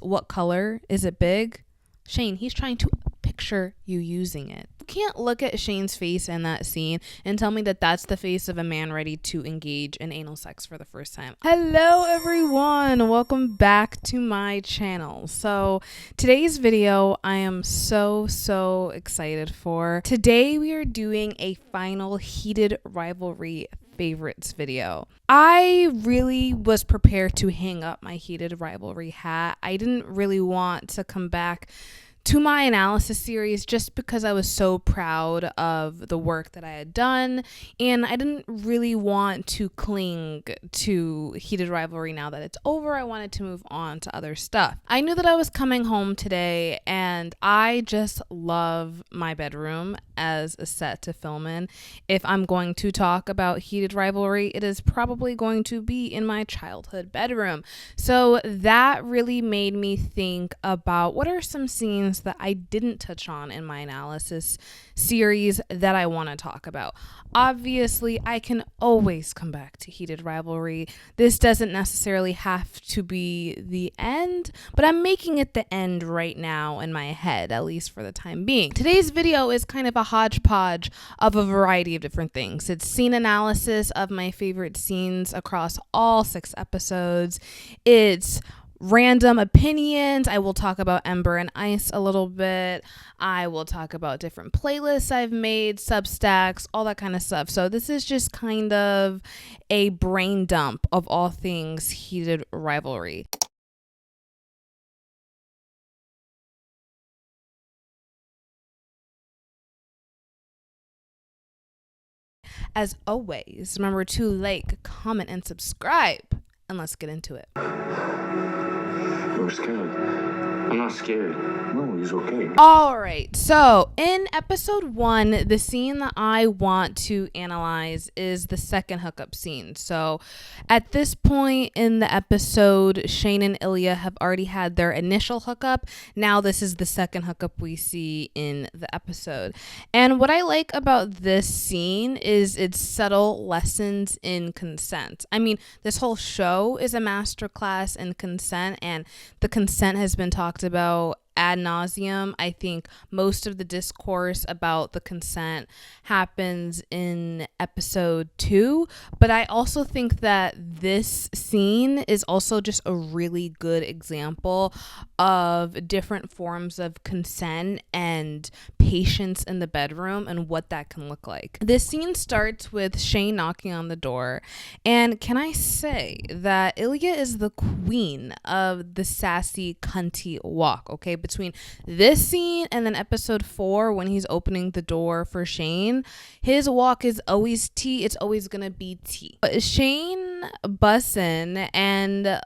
what color? Is it big? Shane, he's trying to picture you using it. You can't look at Shane's face in that scene and tell me that that's the face of a man ready to engage in anal sex for the first time. Hello everyone, welcome back to my channel. So today's video I am so excited for. Today we are doing a final Heated Rivalry favorites video. I really was prepared to hang up my Heated Rivalry hat. I didn't really want to come back to my analysis series just because I was so proud of the work that I had done, and I didn't really want to cling to Heated Rivalry now that it's over. I wanted to move on to other stuff. I knew that I was coming home today, and I just love my bedroom as a set to film in. If I'm going to talk about Heated Rivalry, it is probably going to be in my childhood bedroom. So that really made me think about what are some scenes that I didn't touch on in my analysis series that I want to talk about. Obviously, I can always come back to Heated Rivalry. This doesn't necessarily have to be the end, but I'm making it the end right now in my head, at least for the time being. Today's video is kind of a hodgepodge of a variety of different things. It's scene analysis of my favorite scenes across all 6 episodes. It's random opinions. I will talk about Ember and Ice a little bit. I will talk about different playlists I've made, Substacks, all that kind of stuff. So this is just kind of a brain dump of all things Heated Rivalry. As always, remember to like, comment, and subscribe. And let's get into it. You're scared. I'm not scared. No, he's okay. All right, so in episode 1, the scene that I want to analyze is the second hookup scene. So at this point in the episode, Shane and Ilya have already had their initial hookup. Now this is the second hookup we see in the episode. And what I like about this scene is its subtle lessons in consent. I mean, this whole show is a masterclass in consent, and the consent has been talked about ad nauseum. I think most of the discourse about the consent happens in episode 2, but I also think that this scene is also just a really good example of different forms of consent and patience in the bedroom and what that can look like. This scene starts with Shane knocking on the door, and can I say that Ilya is the queen of the sassy cunty walk, okay? Between this scene and then episode 4 when he's opening the door for Shane, his walk is always tea. It's always gonna be tea. Shane bussin', and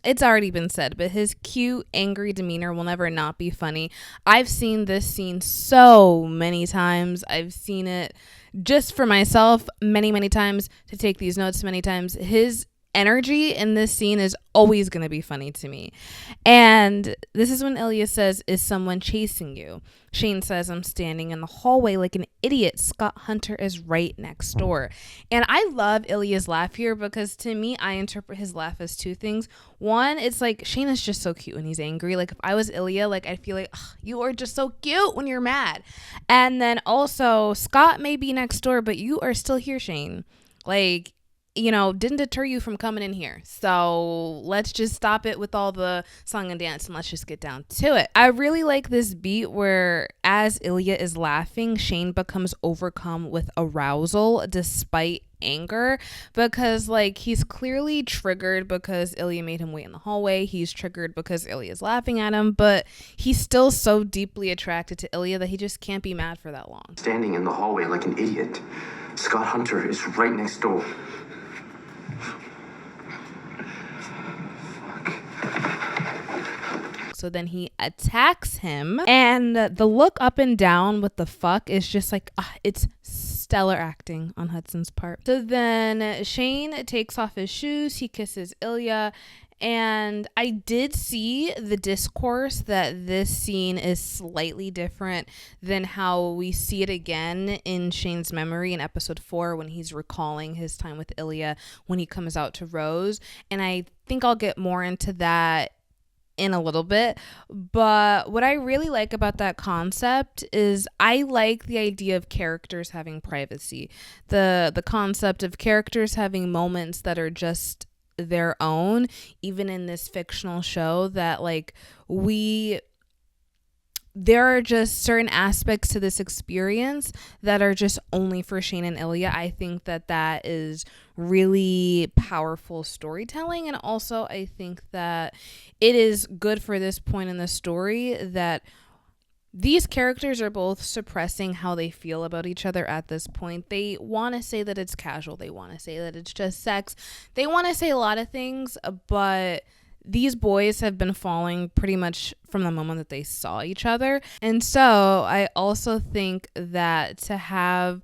it's already been said, but his cute, angry demeanor will never not be funny. I've seen this scene so many times. I've seen it just for myself many times, to take these notes many times. His energy in this scene is always going to be funny to me. And this is when Ilya says, "Is someone chasing you?" Shane says, "I'm standing in the hallway like an idiot. Scott Hunter is right next door." And I love Ilya's laugh here because to me, I interpret his laugh as 2 things. One, it's like Shane is just so cute when he's angry. Like if I was Ilya, like I'd feel like, you are just so cute when you're mad. And then also, Scott may be next door, but you are still here, Shane. Like, you know, didn't deter you from coming in here. So let's just stop it with all the song and dance and let's just get down to it. I really like this beat where as Ilya is laughing, Shane becomes overcome with arousal despite anger, because like he's clearly triggered because Ilya made him wait in the hallway. He's triggered because Ilya is laughing at him, but he's still so deeply attracted to Ilya that he just can't be mad for that long. Standing in the hallway like an idiot. Scott Hunter is right next door. So then he attacks him, and the look up and down with the fuck is just like, it's stellar acting on Hudson's part. So then Shane takes off his shoes, he kisses Ilya, and I did see the discourse that this scene is slightly different than how we see it again in Shane's memory in episode 4 when he's recalling his time with Ilya when he comes out to Rose. And I think I'll get more into that in a little bit. But what I really like about that concept is I like the idea of characters having privacy. The concept of characters having moments that are just their own, even in this fictional show, that like there are just certain aspects to this experience that are just only for Shane and Ilya. I think that is really powerful storytelling. And also I think that it is good for this point in the story that these characters are both suppressing how they feel about each other at this point. They want to say that it's casual. They want to say that it's just sex. They want to say a lot of things, but these boys have been falling pretty much from the moment that they saw each other. And so I also think that to have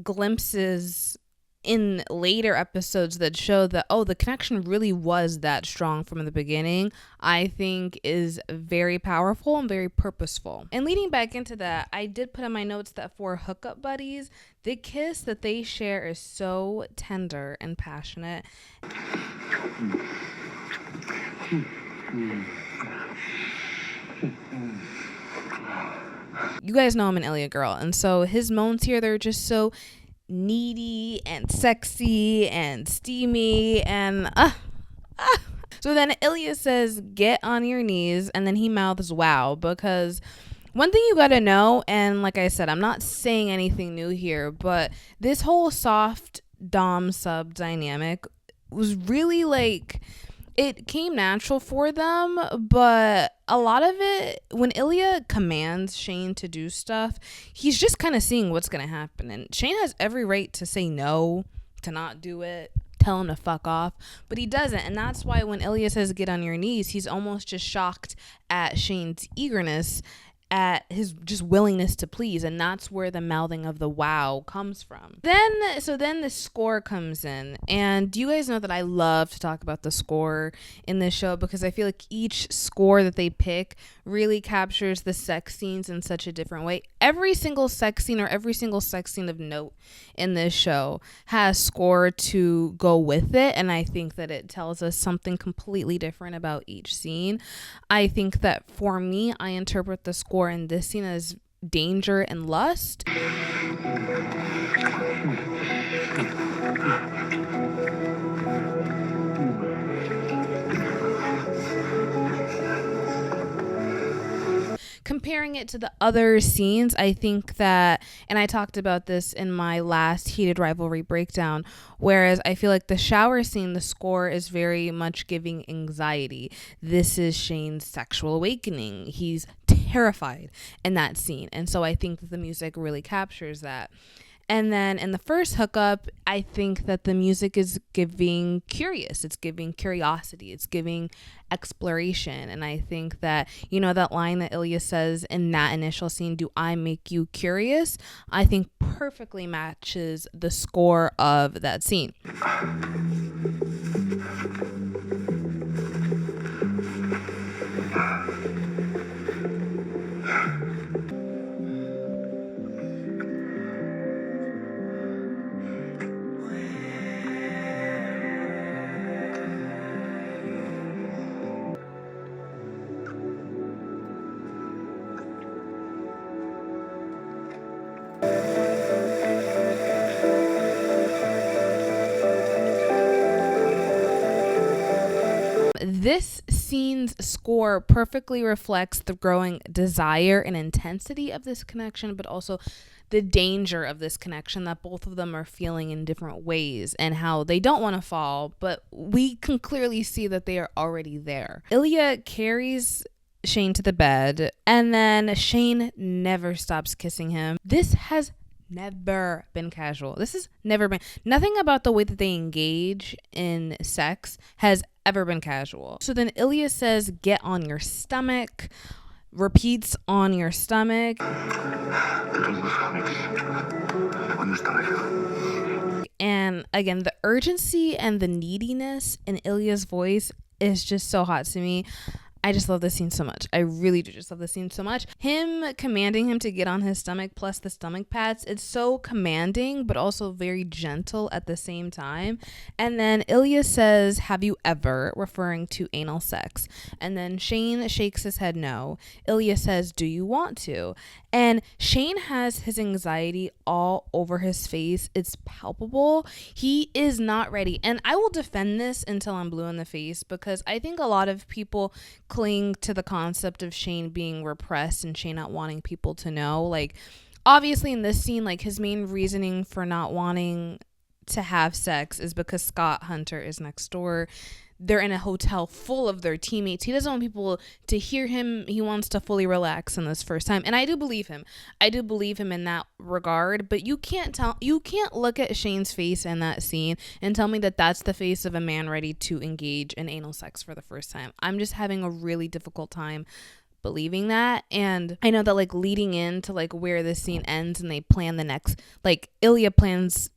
glimpses in later episodes that show that, oh, the connection really was that strong from the beginning, I think is very powerful and very purposeful. And leading back into that, I did put in my notes that for hookup buddies, the kiss that they share is so tender and passionate. You guys know I'm an Ilya girl, and so his moans here, they're just so needy and sexy and steamy and So then Ilya says, "Get on your knees," and then he mouths, "Wow," because one thing you gotta know, and like I said, I'm not saying anything new here, but this whole soft dom sub dynamic was really like, it came natural for them, but a lot of it, when Ilya commands Shane to do stuff, he's just kind of seeing what's going to happen. And Shane has every right to say no, to not do it, tell him to fuck off, but he doesn't. And that's why when Ilya says get on your knees, he's almost just shocked at Shane's eagerness, at his just willingness to please, and that's where the mouthing of the wow comes from. Then the score comes in, and you guys know that I love to talk about the score in this show because I feel like each score that they pick really captures the sex scenes in such a different way. Every single sex scene of note in this show has score to go with it, and I think that it tells us something completely different about each scene. I think that for me, I interpret the score in this scene as danger and lust. Comparing it to the other scenes, I think that, and I talked about this in my last Heated Rivalry breakdown, whereas I feel like the shower scene, the score is very much giving anxiety. This is Shane's sexual awakening. He's terrified in that scene. And so I think that the music really captures that. And then in the first hookup, I think that the music is giving curious. It's giving curiosity. It's giving exploration. And I think that, you know, that line that Ilya says in that initial scene, "Do I make you curious?" I think perfectly matches the score of that scene. This scene's score perfectly reflects the growing desire and intensity of this connection, but also the danger of this connection that both of them are feeling in different ways, and how they don't want to fall, but we can clearly see that they are already there. Ilya carries Shane to the bed, and then Shane never stops kissing him. This has never been casual. This has never been, nothing about the way that they engage in sex has ever been casual. So then Ilya says, "Get on your stomach," repeats "on your stomach." And again, the urgency and the neediness in Ilya's voice is just so hot to me. I just love this scene so much. I really do just love this scene so much. Him commanding him to get on his stomach plus the stomach pats, it's so commanding but also very gentle at the same time. And then Ilya says, "Have you ever?" referring to anal sex. And then Shane shakes his head no. Ilya says, "Do you want to?" And Shane has his anxiety all over his face. It's palpable. He is not ready. And I will defend this until I'm blue in the face, because I think a lot of people cling to the concept of Shane being repressed and Shane not wanting people to know. Like, obviously in this scene, like, his main reasoning for not wanting to have sex is because Scott Hunter is next door. They're in a hotel full of their teammates. He doesn't want people to hear him. He wants to fully relax in this first time. And I do believe him. I do believe him in that regard. But you can't look at Shane's face in that scene and tell me that that's the face of a man ready to engage in anal sex for the first time. I'm just having a really difficult time believing that. And I know that, like, leading into, like, where this scene ends and they plan the next, like, Ilya plans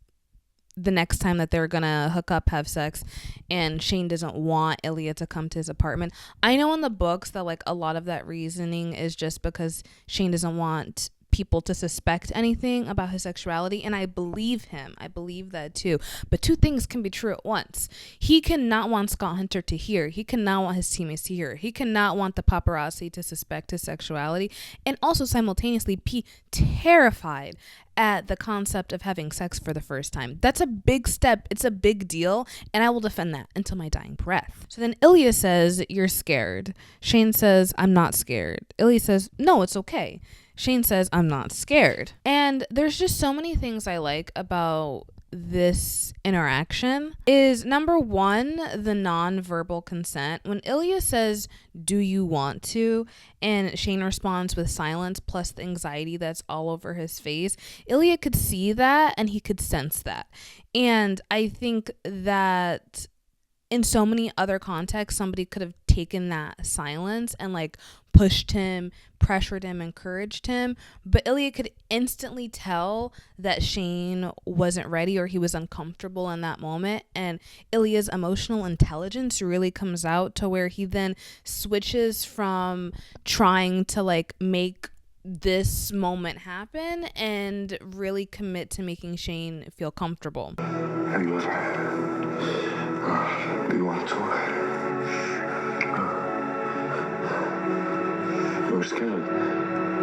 the next time that they're gonna hook up, have sex, and Shane doesn't want Ilya to come to his apartment. I know in the books that, like, a lot of that reasoning is just because Shane doesn't want people to suspect anything about his sexuality, and I believe him. I believe that too. But two things can be true at once. He cannot want Scott Hunter to hear. He cannot want his teammates to hear. He cannot want the paparazzi to suspect his sexuality, and also simultaneously be terrified at the concept of having sex for the first time. That's a big step. It's a big deal, and I will defend that until my dying breath. So then Ilya says, "You're scared." Shane says, "I'm not scared." Ilya says, "No, it's okay." Shane says, "I'm not scared." And there's just so many things I like about this interaction. Is number one, the non-verbal consent. When Ilya says, "Do you want to?" and Shane responds with silence plus the anxiety that's all over his face, Ilya could see that and he could sense that. And I think that in so many other contexts, somebody could have taken that silence and, like, pushed him, pressured him, encouraged him. But Ilya could instantly tell that Shane wasn't ready or he was uncomfortable in that moment. And Ilya's emotional intelligence really comes out to where he then switches from trying to, like, make this moment happen and really commit to making Shane feel comfortable. Have you ever? Do you want to? You're scared.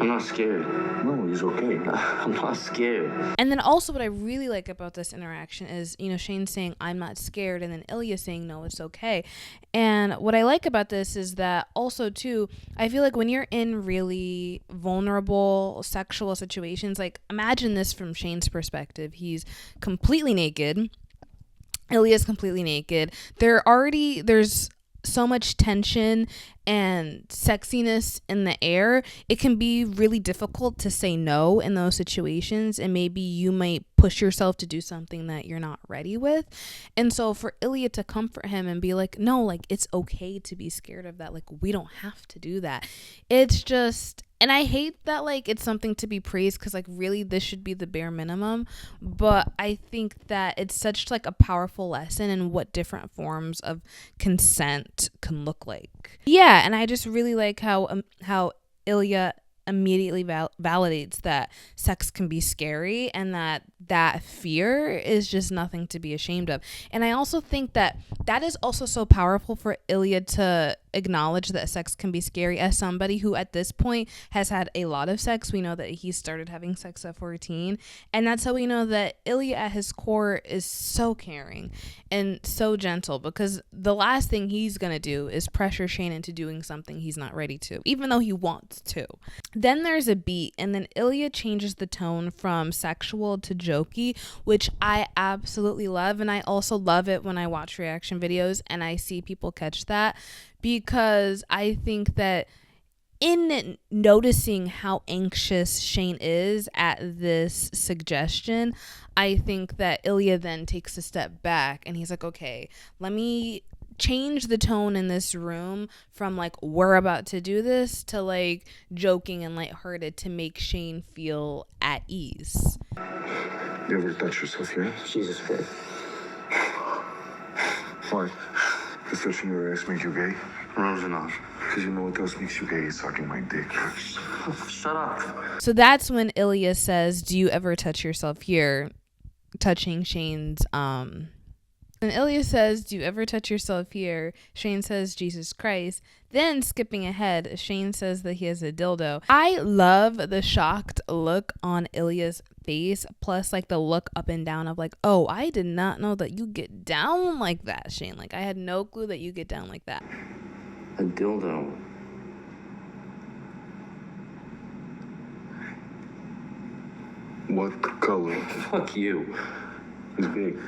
I'm not scared. No, he's okay. I'm not scared. And then also what I really like about this interaction is, you know, Shane saying, "I'm not scared," and then Ilya saying, "No, it's okay." And what I like about this is that also too, I feel like when you're in really vulnerable sexual situations, like, imagine this from Shane's perspective. He's completely naked. Ilya's completely naked. There's so much tension and sexiness in the air. It can be really difficult to say no in those situations, and maybe you might push yourself to do something that you're not ready with. And so for Ilya to comfort him and be like, "No, like, it's okay to be scared of that. Like, we don't have to do that." It's just, and I hate that, like, it's something to be praised, because, like, really this should be the bare minimum. But I think that it's such, like, a powerful lesson in what different forms of consent can look like. Yeah, and I just really like how Ilya immediately validates that sex can be scary and that fear is just nothing to be ashamed of. And I also think that is also so powerful for Ilya to acknowledge that sex can be scary, as somebody who at this point has had a lot of sex. We know that he started having sex at 14, and that's how we know that Ilya at his core is so caring and so gentle, because the last thing he's gonna do is pressure Shane into doing something he's not ready to, even though he wants to. Then there's a beat, and then Ilya changes the tone from sexual to jokey, which I absolutely love. And I also love it when I watch reaction videos and I see people catch that, because I think that in noticing how anxious Shane is at this suggestion, I think that Ilya then takes a step back and he's like, okay, let me change the tone in this room from, like, we're about to do this, to, like, joking and lighthearted, to make Shane feel at ease. You ever touch yourself here? Jesus Christ. Why? Does touching your ass make you gay? Rosenhoff. Because you know what else makes you gay? Sucking my dick. Shut up. So that's when Ilya says, do you ever touch yourself here? Touching Shane's, and Ilya says, do you ever touch yourself here? Shane says, Jesus Christ. Then skipping ahead, Shane says that he has a dildo. I love the shocked look on Ilya's face, plus like the look up and down of like, oh, I did not know that you get down like that, Shane. Like, I had no clue that you get down like that. A dildo. What color? Fuck you. It's big.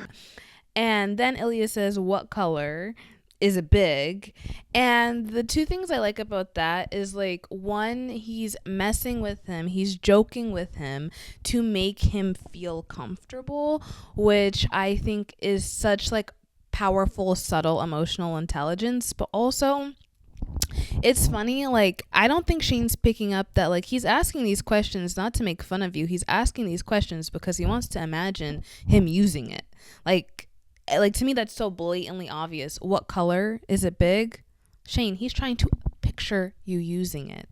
And then Ilya says, what color? Is it big? And the two things I like about that is, like, one, he's messing with him, he's joking with him to make him feel comfortable, which I think is such like powerful, subtle emotional intelligence. But also, it's funny, like, I don't think Shane's picking up that, like, he's asking these questions not to make fun of you. He's asking these questions because he wants to imagine him using it. Like to me, that's so blatantly obvious. What color? Is it big? Shane, he's trying to picture you using it.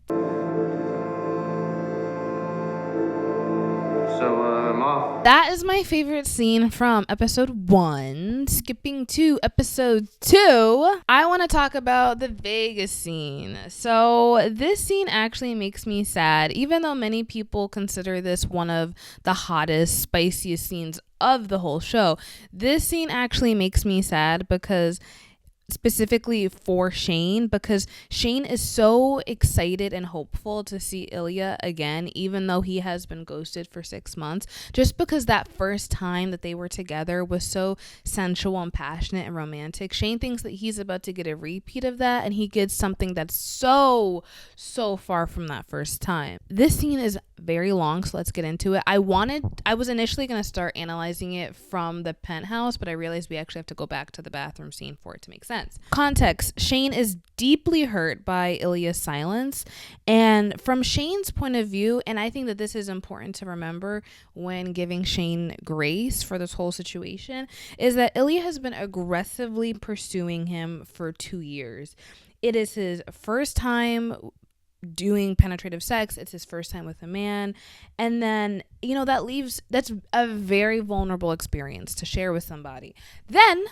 So, I'm off. That is my favorite scene from episode 1. Skipping to episode 2, I want to talk about the Vegas scene. So this scene actually makes me sad, even though many people consider this one of the hottest, spiciest scenes of the whole show. This scene actually makes me sad because specifically for Shane, because Shane is so excited and hopeful to see Ilya again, even though he has been ghosted for 6 months, just because that first time that they were together was so sensual and passionate and romantic. Shane thinks that he's about to get a repeat of that, and he gets something that's so far from that first time. This scene is very long, so let's get into it. I was initially going to start analyzing it from the penthouse, but I realized we actually have to go back to the bathroom scene for it to make sense. Context: Shane is deeply hurt by Ilya's silence, and from Shane's point of view, and I think that this is important to remember when giving Shane grace for this whole situation, is that Ilya has been aggressively pursuing him for 2 years. It is his first time doing penetrative sex. It's his first time with a man, and then, you know, that's a very vulnerable experience to share with somebody. Then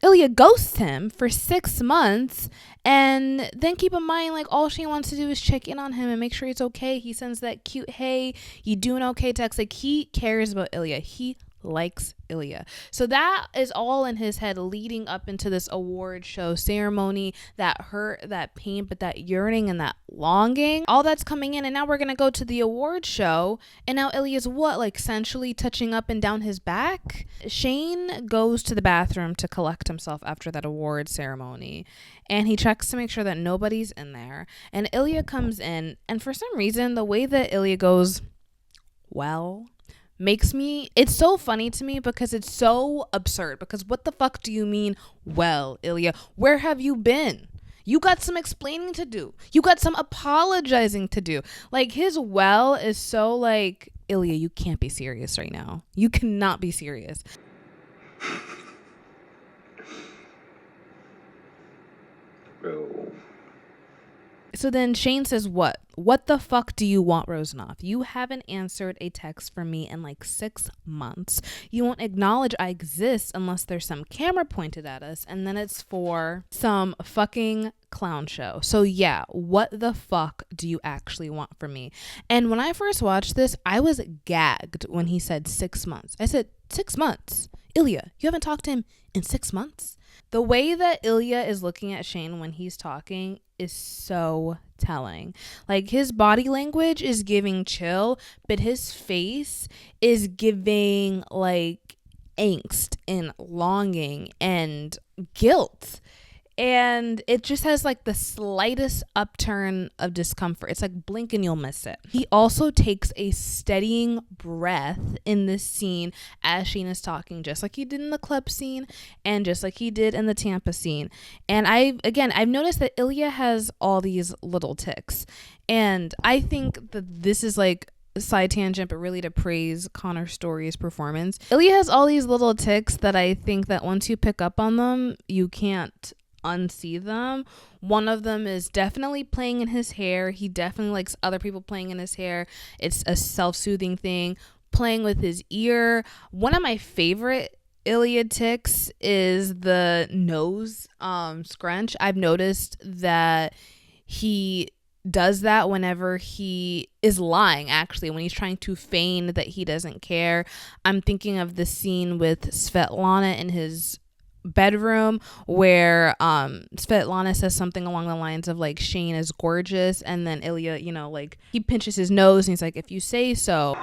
Ilya ghosts him for 6 months, and then keep in mind, like, all Shane wants to do is check in on him and make sure he's okay. He sends that cute, hey, you doing okay text. Like, he cares about Ilya. He likes Ilya. So that is all in his head leading up into this award show ceremony, that hurt, that pain, but that yearning and that longing, all that's coming in. And now we're going to go to the award show, and now Ilya's sensually touching up and down his back. Shane goes to the bathroom to collect himself after that award ceremony, and he checks to make sure that nobody's in there. And Ilya comes in, and for some reason, the way that Ilya goes, well, it's so funny to me because it's so absurd. Because what the fuck do you mean, well, Ilya? Where have you been? You got some explaining to do. You got some apologizing to do. Like, his well is so like, Ilya, you can't be serious right now. You cannot be serious. Bro. So then Shane says, what the fuck do you want, Rosenoff? You haven't answered a text from me in like 6 months. You won't acknowledge I exist unless there's some camera pointed at us, and then it's for some fucking clown show. So yeah, what the fuck do you actually want from me? And when I first watched this, I was gagged when he said 6 months. I said, 6 months? Ilya, you haven't talked to him in 6 months? The way that Ilya is looking at Shane when he's talking is so telling. Like, his body language is giving chill, but his face is giving like angst and longing and guilt. And it just has like the slightest upturn of discomfort. It's like blink and you'll miss it. He also takes a steadying breath in this scene as Shane is talking, just like he did in the club scene and just like he did in the Tampa scene. And I've noticed that Ilya has all these little tics. And I think that this is like side tangent, but really to praise Connor Story's performance. Ilya has all these little tics that I think that once you pick up on them, you can't unsee them. One of them is definitely playing in his hair. He definitely likes other people playing in his hair. It's a self-soothing thing. Playing with his ear. One of my favorite Ilya tics is the nose scrunch. I've noticed that he does that whenever he is lying, actually, when he's trying to feign that he doesn't care. I'm thinking of the scene with Svetlana in his bedroom where Svetlana says something along the lines of like, Shane is gorgeous, and then Ilya, you know, like, he pinches his nose and he's like, if you say so.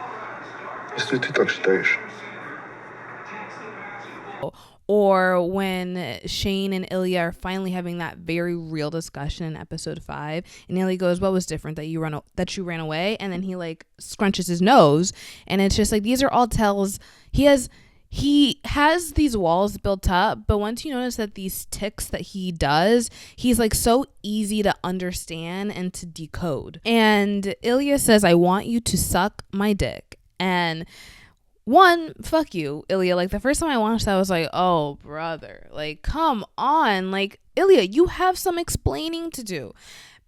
Если ты так считаешь. Or when Shane and Ilya are finally having that very real discussion in episode 5, and Ilya goes, what was different, that you ran away? And then he like scrunches his nose, and it's just like, these are all tells. He has these walls built up, but once you notice that these tics that he does, he's like so easy to understand and to decode. And Ilya says, I want you to suck my dick. And one, fuck you, Ilya. Like, the first time I watched that, I was like, oh, brother. Like, come on. Like, Ilya, you have some explaining to do.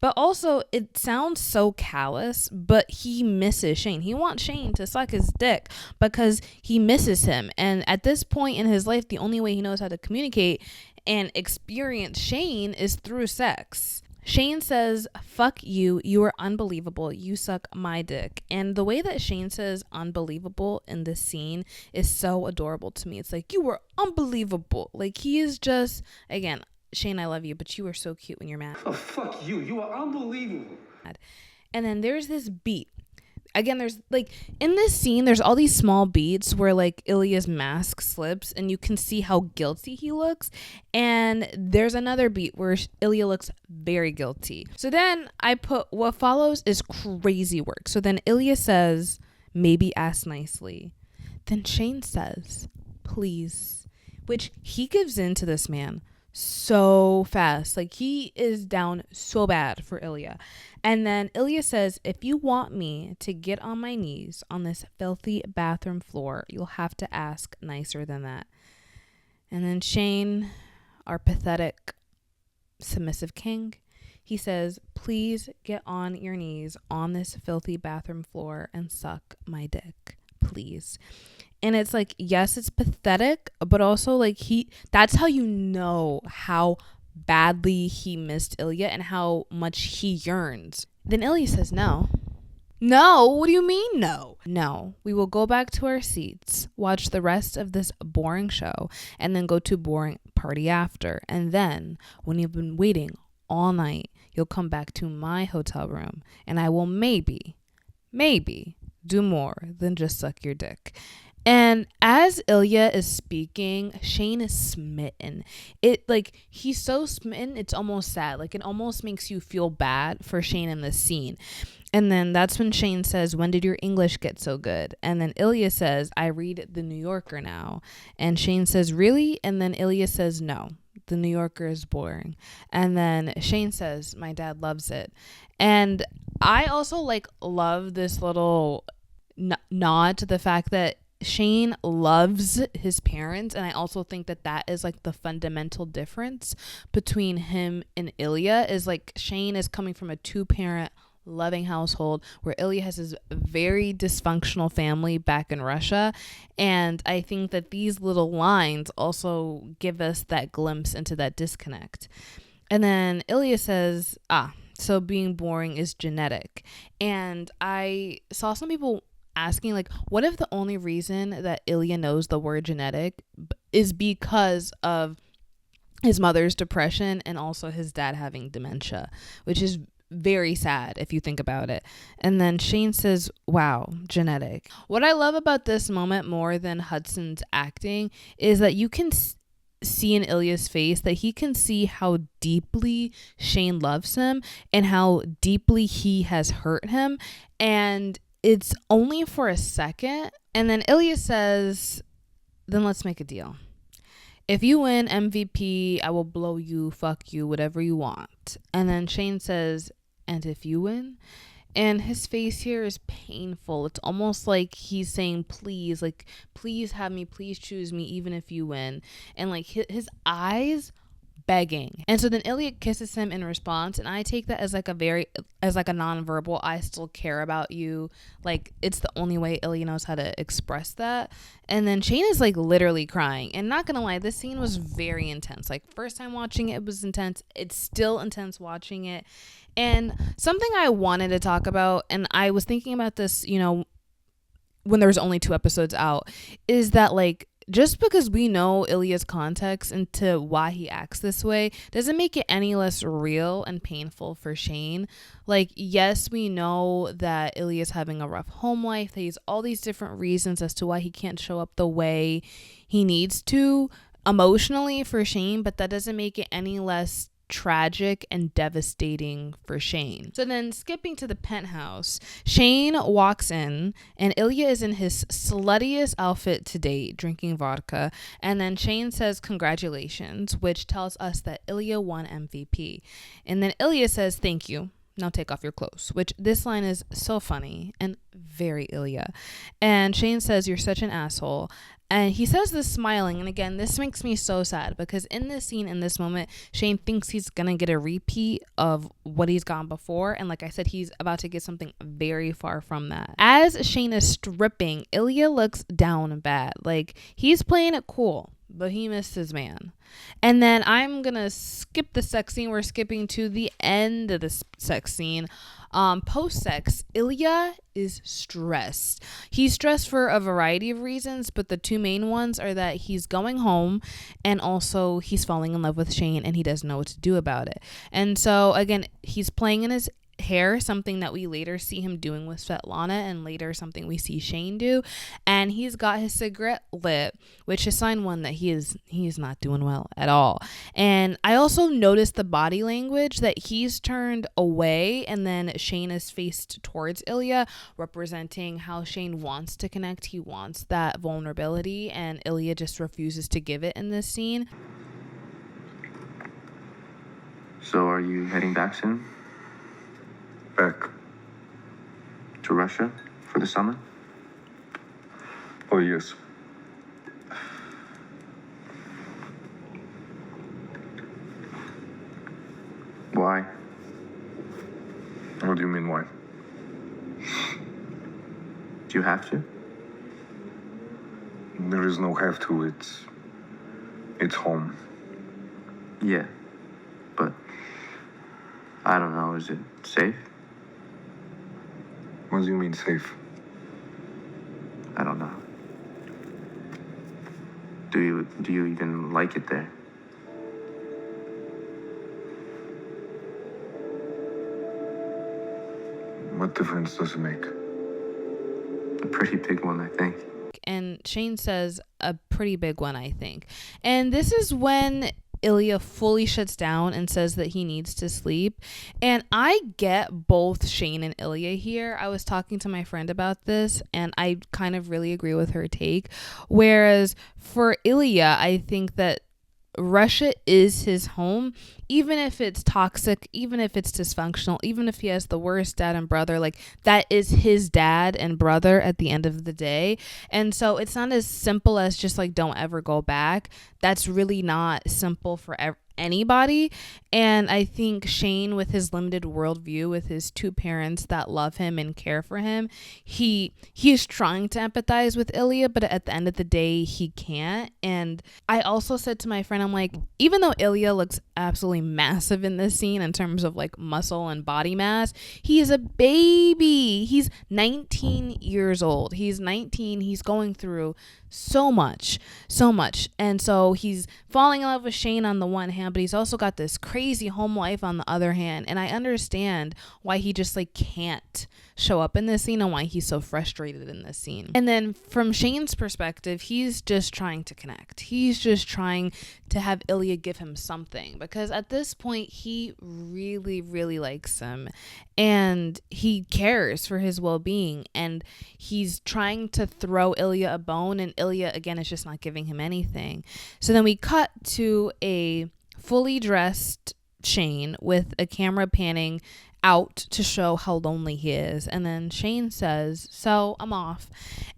But also, it sounds so callous, but he misses Shane. He wants Shane to suck his dick because he misses him. And at this point in his life, the only way he knows how to communicate and experience Shane is through sex. Shane says, fuck you, you are unbelievable, you suck my dick. And the way that Shane says unbelievable in this scene is so adorable to me. It's like, you were unbelievable. Like, he is just, again, Shane, I love you, but you are so cute when you're mad. Oh, fuck you. You are unbelievable. And then there's this beat. Again, there's like, in this scene, there's all these small beats where like Ilya's mask slips and you can see how guilty he looks. And there's another beat where Ilya looks very guilty. So then I put, what follows is crazy work. So then Ilya says, maybe ask nicely. Then Shane says, please, which he gives in to this man so fast. Like, he is down so bad for Ilya. And then Ilya says, if you want me to get on my knees on this filthy bathroom floor, you'll have to ask nicer than that. And then Shane, our pathetic submissive king, he says, please get on your knees on this filthy bathroom floor and suck my dick, please. And it's like, yes, it's pathetic, but also like, that's how you know how badly he missed Ilya and how much he yearns. Then Ilya says, no. What do you mean no? We will go back to our seats, watch the rest of this boring show, and then go to boring party after. And then, when you've been waiting all night, you'll come back to my hotel room, and I will maybe do more than just suck your dick. And as Ilya is speaking, Shane is smitten. He's so smitten, it's almost sad. Like, it almost makes you feel bad for Shane in this scene. And then that's when Shane says, when did your English get so good? And then Ilya says, I read The New Yorker now. And Shane says, really? And then Ilya says, no, The New Yorker is boring. And then Shane says, my dad loves it. And I also love this little nod to the fact that Shane loves his parents, and I also think that is like the fundamental difference between him and Ilya, is like Shane is coming from a 2-parent loving household where Ilya has his very dysfunctional family back in Russia. And I think that these little lines also give us that glimpse into that disconnect. And then Ilya says, so being boring is genetic. And I saw some people asking, like, what if the only reason that Ilya knows the word genetic is because of his mother's depression and also his dad having dementia, which is very sad if you think about it. And then Shane says, wow, genetic. What I love about this moment more than Hudson's acting is that you can see in Ilya's face that he can see how deeply Shane loves him and how deeply he has hurt him. And it's only for a second. And then Ilya says, then let's make a deal. If you win MVP, I will blow you, fuck you, whatever you want. And then Shane says, and if you win? And his face here is painful. It's almost like he's saying, please, please have me, please choose me, even if you win. And his eyes begging. And so then Ilya kisses him in response, and I take that as like a nonverbal, I still care about you. Like, it's the only way Ilya knows how to express that. And then Shane is like literally crying. And not gonna lie, this scene was very intense. Like, first time watching it was intense. It's still intense watching it. And something I wanted to talk about, and I was thinking about this, you know, when there was only 2 episodes out, is that like, just because we know Ilya's context into why he acts this way doesn't make it any less real and painful for Shane. Like, yes, we know that Ilya's having a rough home life, that he's all these different reasons as to why he can't show up the way he needs to emotionally for Shane, but that doesn't make it any less tragic and devastating for Shane. So then, skipping to the penthouse, Shane walks in and Ilya is in his sluttiest outfit to date, drinking vodka, and then Shane says congratulations, which tells us that Ilya won MVP. And then Ilya says thank you, now take off your clothes, which this line is so funny and very Ilya. And Shane says, you're such an asshole. And he says this smiling. And again, this makes me so sad because in this scene, in this moment, Shane thinks he's going to get a repeat of what he's gotten before. And like I said, he's about to get something very far from that. As Shane is stripping, Ilya looks down bad. Like, he's playing it cool, but he missed his man. And then I'm going to skip the sex scene. We're skipping to the end of the sex scene. Post-sex, Ilya is stressed. He's stressed for a variety of reasons, but the 2 main ones are that he's going home and also he's falling in love with Shane and he doesn't know what to do about it. And so again, he's playing in his hair, something that we later see him doing with Svetlana and later something we see Shane do, and he's got his cigarette lit, which is sign one that he's not doing well at all. And I also noticed the body language that he's turned away and then Shane is faced towards Ilya, representing how Shane wants to connect. He wants that vulnerability and Ilya just refuses to give it in this scene. So are you heading back soon? Back. To Russia for the summer? Oh, yes. Why? What do you mean, why? Do you have to? There is no have to. It's home. Yeah. But I don't know, is it safe? What do you mean safe? I don't know. Do you even like it there? What difference does it make? A pretty big one, I think. And Shane says a pretty big one, I think. And this is when Ilya fully shuts down and says that he needs to sleep. And I get both Shane and Ilya here. I was talking to my friend about this and I kind of really agree with her take. Whereas for Ilya, I think that Russia is his home, even if it's toxic, even if it's dysfunctional, even if he has the worst dad and brother, like that is his dad and brother at the end of the day. And so it's not as simple as just like, don't ever go back. That's really not simple for anybody. And I think Shane, with his limited worldview, with his 2 parents that love him and care for him, he is trying to empathize with Ilya, but at the end of the day he can't. And I also said to my friend, I'm like, even though Ilya looks absolutely massive in this scene in terms of like muscle and body mass, he is a baby. He's 19 years old. He's 19. He's going through so much. And so he's falling in love with Shane on the one hand, but he's also got this crazy home life on the other hand. And I understand why he just like can't show up in this scene and why he's so frustrated in this scene. And then from Shane's perspective, he's just trying to connect. He's just trying to have Ilya give him something, because at this point he really, really likes him and he cares for his well-being, and he's trying to throw Ilya a bone, and Ilya again is just not giving him anything. So then we cut to a fully dressed Shane with a camera panning out to show how lonely he is, and then Shane says, so I'm off.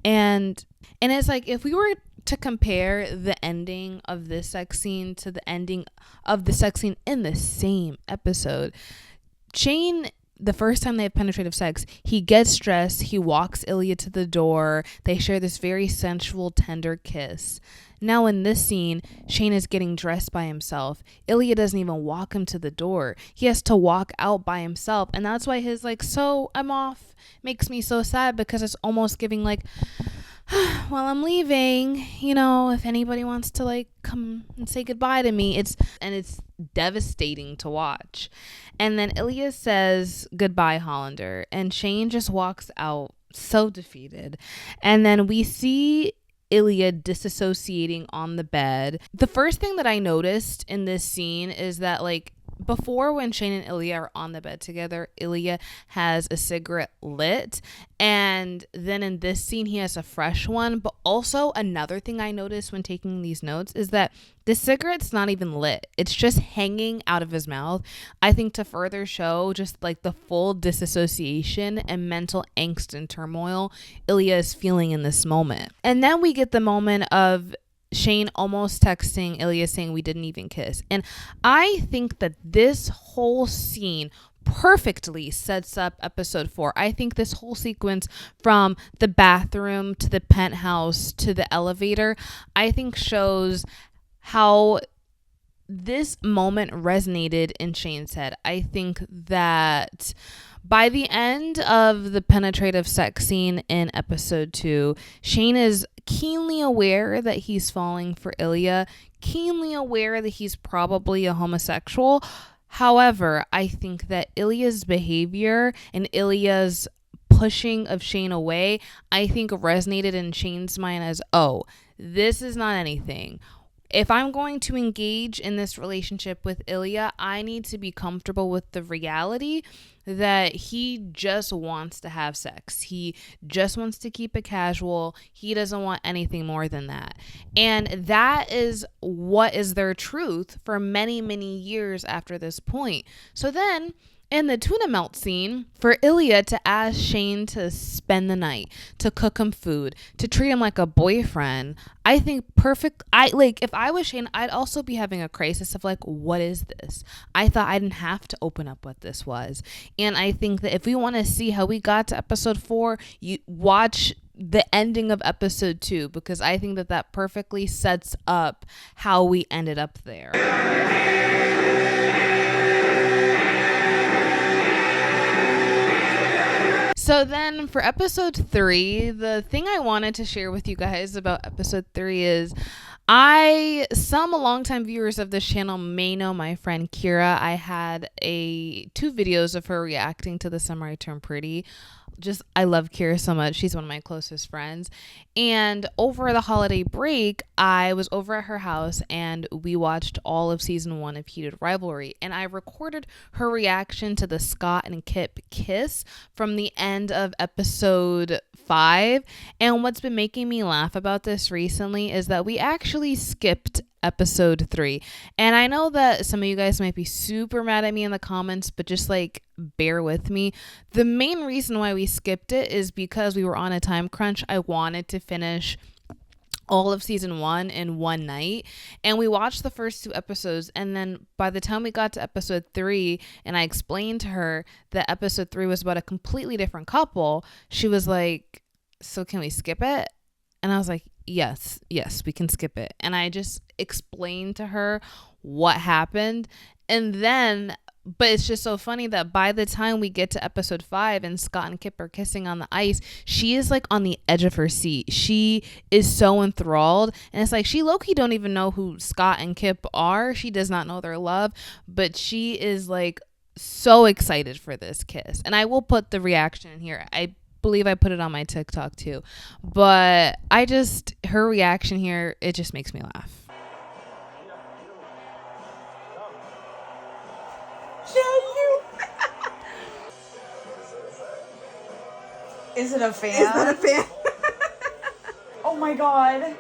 And it's like, if we were to compare the ending of this sex scene to the ending of the sex scene in the same episode, Shane, the first time they have penetrative sex, he gets dressed, he walks Ilya to the door, they share this very sensual, tender kiss. Now in this scene, Shane is getting dressed by himself. Ilya doesn't even walk him to the door. He has to walk out by himself. And that's why his like, so I'm off makes me so sad, because it's almost giving like, well, I'm leaving, you know, if anybody wants to like come and say goodbye to me. It's devastating to watch. And then Ilya says goodbye, Hollander, and Shane just walks out so defeated. And then we see Ilya disassociating on the bed. The first thing that I noticed in this scene is that, like, before, when Shane and Ilya are on the bed together, Ilya has a cigarette lit, and then in this scene he has a fresh one. But also another thing I noticed when taking these notes is that the cigarette's not even lit. It's just hanging out of his mouth, I think, to further show just like the full disassociation and mental angst and turmoil Ilya is feeling in this moment. And then we get the moment of Shane almost texting Ilya saying we didn't even kiss. And I think that this whole scene perfectly sets up episode 4. I think this whole sequence, from the bathroom to the penthouse to the elevator, I think shows how this moment resonated in Shane's head. I think that by the end of the penetrative sex scene in episode 2, Shane is keenly aware that he's falling for Ilya, keenly aware that he's probably a homosexual. However, I think that Ilya's behavior and Ilya's pushing of Shane away, I think resonated in Shane's mind as, oh, this is not anything. If I'm going to engage in this relationship with Ilya, I need to be comfortable with the reality that he just wants to have sex. He just wants to keep it casual. He doesn't want anything more than that. And that is what is their truth for many, many years after this point. So then, in the tuna melt scene, for Ilya to ask Shane to spend the night, to cook him food, to treat him like a boyfriend, I think perfect. If I was Shane, I'd also be having a crisis of like, what is this? I thought I didn't have to open up what this was. And I think that if we want to see how we got to episode 4, you watch the ending of episode 2, because I think that that perfectly sets up how we ended up there. So then for episode 3, the thing I wanted to share with you guys about episode 3 is some longtime viewers of this channel may know my friend Kira. I had 2 videos of her reacting to the Summer I Turned Pretty. I love Kira so much. She's one of my closest friends. And over the holiday break, I was over at her house and we watched all of season 1 of Heated Rivalry. And I recorded her reaction to the Scott and Kip kiss from the end of episode 5. And what's been making me laugh about this recently is that we actually skipped episode 3. And I know that some of you guys might be super mad at me in the comments, but just like bear with me. The main reason why we skipped it is because we were on a time crunch. I wanted to finish all of season 1 in one night, and we watched the first 2 episodes, and then by the time we got to episode 3 and I explained to her that episode 3 was about a completely different couple, she was like, so can we skip it? And I was like, yes, we can skip it. And I just explained to her what happened. And then, but it's just so funny that by the time we get to episode 5 and Scott and Kip are kissing on the ice, she is like on the edge of her seat. She is so enthralled. And it's like, she low-key don't even know who Scott and Kip are. She does not know their love, but she is like so excited for this kiss. And I will put the reaction in here. I believe I put it on my TikTok too, but her reaction here, it just makes me laugh. Is it a fan? Oh my god.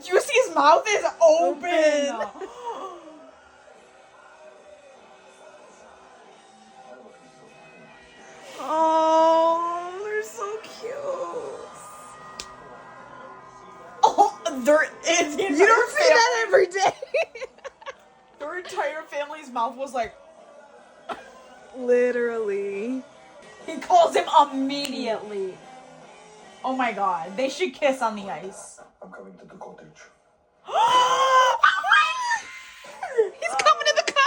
You see his mouth is open. You don't say that every day. Their entire family's mouth was like... Literally. He calls him immediately. Oh my god. They should kiss on the ice. I'm coming to the cottage. He's coming to the cottage!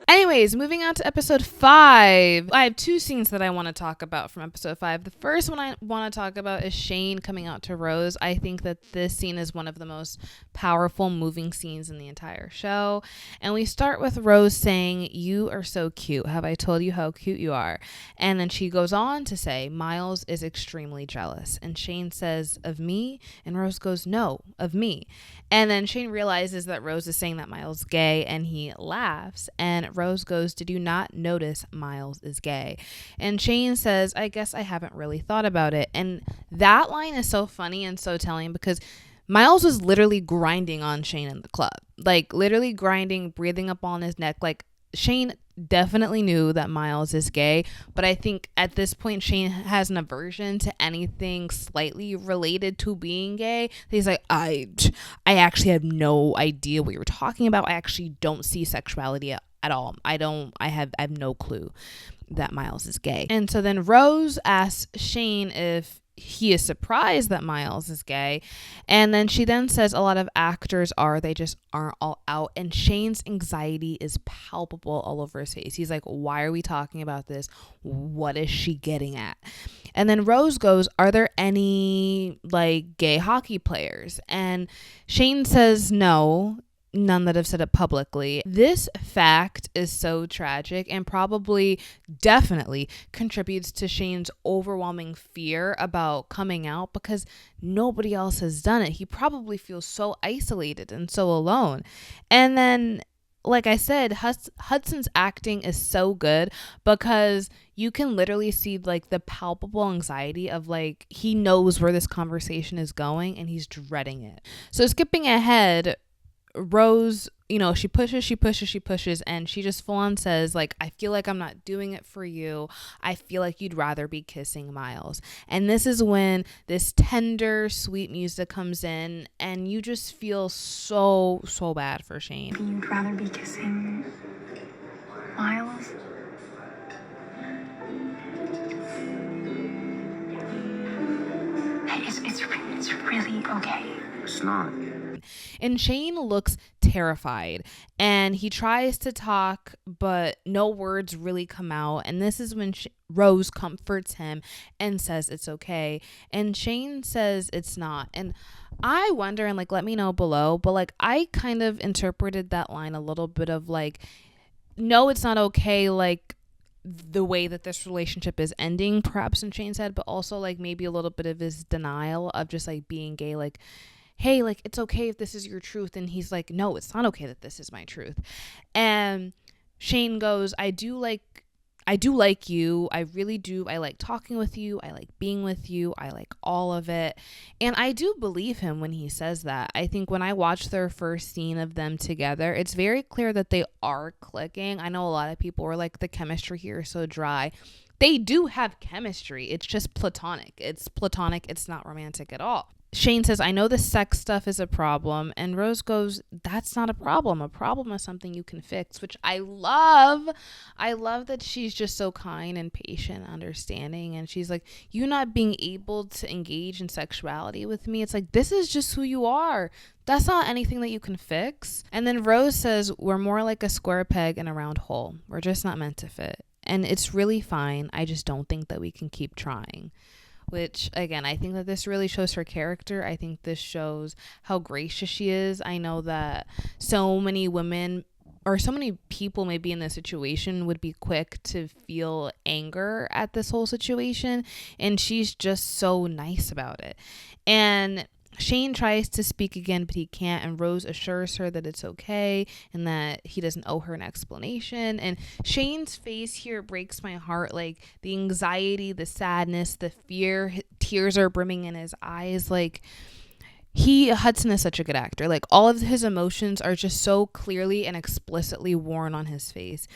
Anyways, moving on to episode 5. I have 2 scenes that I want to talk about from episode 5. The first one I want to talk about is Shane coming out to Rose. I think that this scene is one of the most powerful, moving scenes in the entire show. And we start with Rose saying, "You are so cute. Have I told you how cute you are?" And then she goes on to say, "Miles is extremely jealous." And Shane says, "Of me?" And Rose goes, "No, of me." And then Shane realizes that Rose is saying that Miles is gay, and he laughs. And Rose goes, "Did you not notice Miles is gay?" And Shane says, "I guess I haven't really thought about it." And that line is so funny and so telling because Miles was literally grinding on Shane in the club. Like, literally grinding, breathing up on his neck. Like, Shane definitely knew that Miles is gay, but I think at this point Shane has an aversion to anything slightly related to being gay. He's like, I actually have no idea what you're talking about. I actually don't see sexuality at all. I have no clue that Miles is gay. And so then Rose asks Shane if he is surprised that Miles is gay, and then she then says a lot of actors are, they just aren't all out. And Shane's anxiety is palpable all over his face. He's like, why are we talking about this? What is she getting at? And then Rose goes, "Are there any like gay hockey players?" And Shane says no, none that have said it publicly. This fact is so tragic and probably definitely contributes to Shane's overwhelming fear about coming out because nobody else has done it. He probably feels so isolated and so alone. And then, like I said, Hudson's acting is so good because you can literally see like the palpable anxiety of like he knows where this conversation is going and he's dreading it. So skipping ahead, Rose, she pushes, and she just full on says like, "I feel like I'm not doing it for you. I feel like you'd rather be kissing Miles." And this is when this tender, sweet music comes in, and you just feel so bad for Shane. You'd rather be kissing Miles? It's really okay. It's not. And Shane looks terrified and he tries to talk, but no words really come out. And this is when Rose comforts him and says it's okay. And Shane says it's not. And I wonder, and like, let me know below, but like, I kind of interpreted that line a little bit of like, no, it's not okay. Like, the way that this relationship is ending, perhaps in Shane's head, but also like maybe a little bit of his denial of just like being gay. Like, hey, like, it's okay if this is your truth. And he's like, no, it's not okay that this is my truth. And Shane goes, I do like you. I really do. I like talking with you. I like being with you. I like all of it. And I do believe him when he says that. I think when I watched their first scene of them together, it's very clear that they are clicking. I know a lot of people were like, the chemistry here is so dry. They do have chemistry. It's just platonic. It's platonic. It's not romantic at all. Shane says, I know the sex stuff is a problem. And Rose goes, that's not a problem. A problem is something you can fix, which I love. I love that she's just so kind and patient, understanding. And she's like, you not being able to engage in sexuality with me, it's like, this is just who you are. That's not anything that you can fix. And then Rose says, we're more like a square peg in a round hole. We're just not meant to fit. And it's really fine. I just don't think that we can keep trying. Which, again, I think that this really shows her character. I think this shows how gracious she is. I know that so many women or so many people maybe in this situation would be quick to feel anger at this whole situation. And she's just so nice about it. And Shane tries to speak again, but he can't. And Rose assures her that it's okay and that he doesn't owe her an explanation. And Shane's face here breaks my heart. Like the anxiety, the sadness, the fear, tears are brimming in his eyes. Like Hudson is such a good actor. Like, all of his emotions are just so clearly and explicitly worn on his face.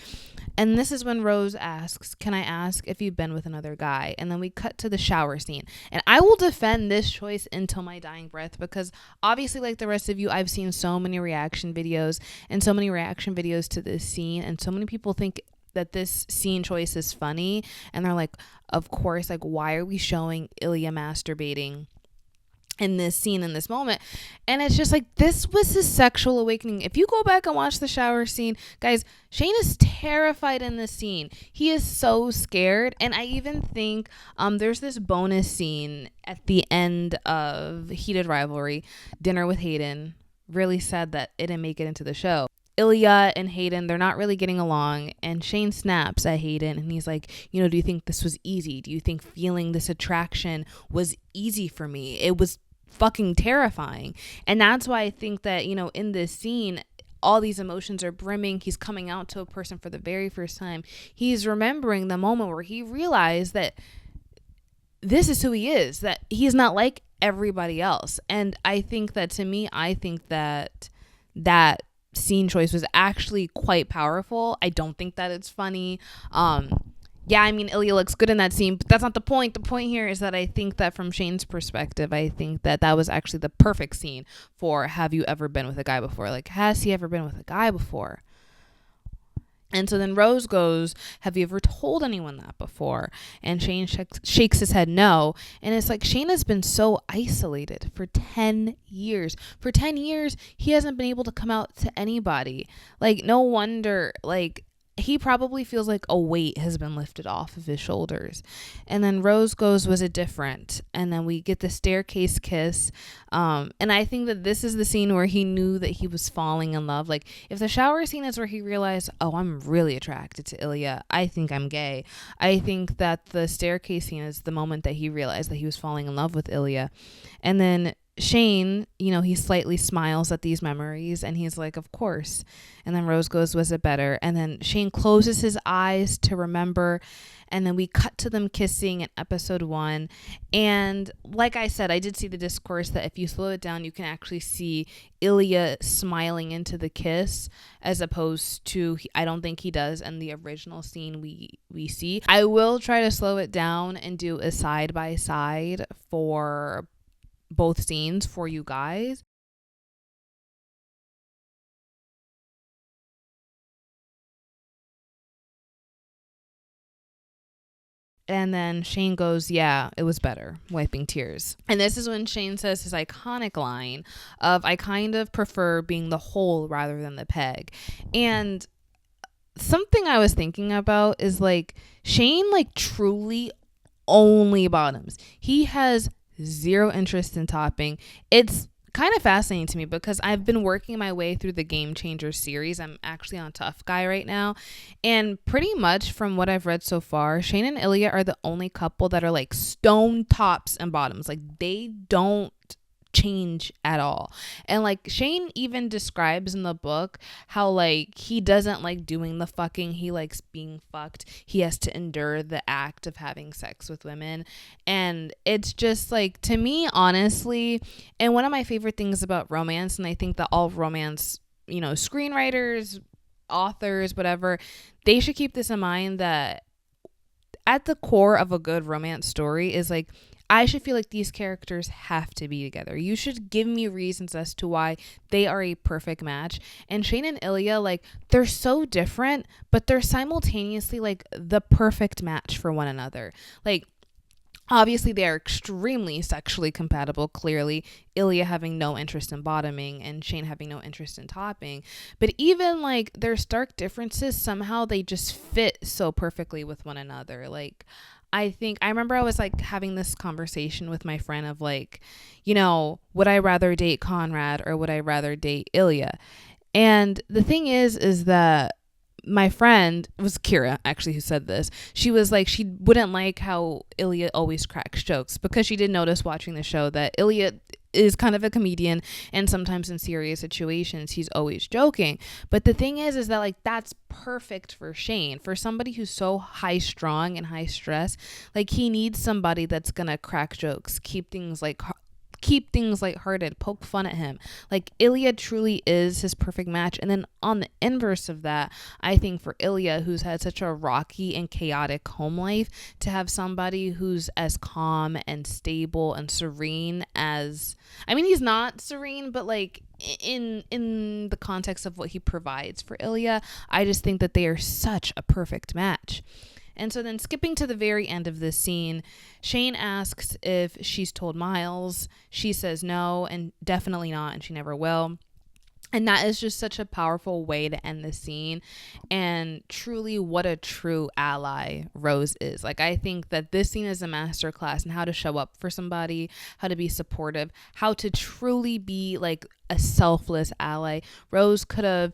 And this is when Rose asks, "Can I ask if you've been with another guy?" And then we cut to the shower scene. And I will defend this choice until my dying breath, because obviously, like the rest of you, I've seen so many reaction videos to this scene, and so many people think that this scene choice is funny, and they're like, of course, like, why are we showing Ilya masturbating in this scene, in this moment? And it's just like, this was his sexual awakening. If you go back and watch the shower scene, guys, Shane is terrified in this scene. He is so scared. And I even think there's this bonus scene at the end of Heated Rivalry, Dinner with Hayden. Really sad that it didn't make it into the show. Ilya and Hayden, they're not really getting along, and Shane snaps at Hayden, and he's like, you know, do you think this was easy? Do you think feeling this attraction was easy for me? It was fucking terrifying. And that's why I think that, you know, in this scene, all these emotions are brimming. He's coming out to a person for the very first time. He's remembering the moment where he realized that this is who he is, that he's not like everybody else. And I think that, to me, I think that that scene choice was actually quite powerful. I don't think that it's funny. Yeah, I mean, Ilya looks good in that scene, but that's not the point. The point here is that I think that from Shane's perspective, I think that that was actually the perfect scene for have you ever been with a guy before? Like, has he ever been with a guy before? And so then Rose goes, have you ever told anyone that before? And Shane shakes his head no. And it's like, Shane has been so isolated for 10 years. For 10 years, he hasn't been able to come out to anybody. Like, no wonder, like, he probably feels like a weight has been lifted off of his shoulders. And then Rose goes, was it different? And then we get the staircase kiss. And I think that this is the scene where he knew that he was falling in love. Like, if the shower scene is where he realized, oh, I'm really attracted to Ilya, I think I'm gay. I think that the staircase scene is the moment that he realized that he was falling in love with Ilya. And then Shane, you know, he slightly smiles at these memories, and he's like, of course. And then Rose goes, was it better? And then Shane closes his eyes to remember, and then we cut to them kissing in episode 1. And like I said, I did see the discourse that if you slow it down, you can actually see Ilya smiling into the kiss, as opposed to, I don't think he does in the original scene we see. I will try to slow it down and do a side by side for both scenes for you guys. And then Shane goes, yeah, it was better, wiping tears. And this is when Shane says his iconic line of, I kind of prefer being the hole rather than the peg. And something I was thinking about is, like, Shane, like, truly only bottoms. He has zero interest in topping. It's kind of fascinating to me because I've been working my way through the Game Changer series. I'm actually on Tough Guy right now, and pretty much from what I've read so far, Shane and Ilya are the only couple that are like stone tops and bottoms. Like, they don't change at all. And like, Shane even describes in the book how, like, he doesn't like doing the fucking, he likes being fucked. He has to endure the act of having sex with women. And it's just like, to me, honestly, and one of my favorite things about romance, and I think that all romance, you know, screenwriters, authors, whatever, they should keep this in mind, that at the core of a good romance story is like, I should feel like these characters have to be together. You should give me reasons as to why they are a perfect match. And Shane and Ilya, like, they're so different, but they're simultaneously like the perfect match for one another. Like, obviously they are extremely sexually compatible, clearly, Ilya having no interest in bottoming and Shane having no interest in topping. But even like their stark differences, somehow they just fit so perfectly with one another. Like, I remember I was like having this conversation with my friend of like, you know, would I rather date Conrad or would I rather date Ilya? And the thing is that my friend, it was Kira actually who said this. She was like, she wouldn't like how Ilya always cracks jokes, because she did notice watching the show that Ilya is kind of a comedian, and sometimes in serious situations he's always joking. But the thing is that like, that's perfect for Shane, for somebody who's so high strung and high stress. Like, he needs somebody that's gonna crack jokes, keep keep things lighthearted, poke fun at him. Like, Ilya truly is his perfect match. And then on the inverse of that, I think for Ilya, who's had such a rocky and chaotic home life, to have somebody who's as calm and stable and serene as, I mean, he's not serene, but like in the context of what he provides for Ilya, I just think that they are such a perfect match. And so then skipping to the very end of this scene, Shane asks if she's told Miles. She says no, and definitely not, and she never will. And that is just such a powerful way to end the scene. And truly, what a true ally Rose is. Like, I think that this scene is a masterclass in how to show up for somebody, how to be supportive, how to truly be like a selfless ally. Rose could have,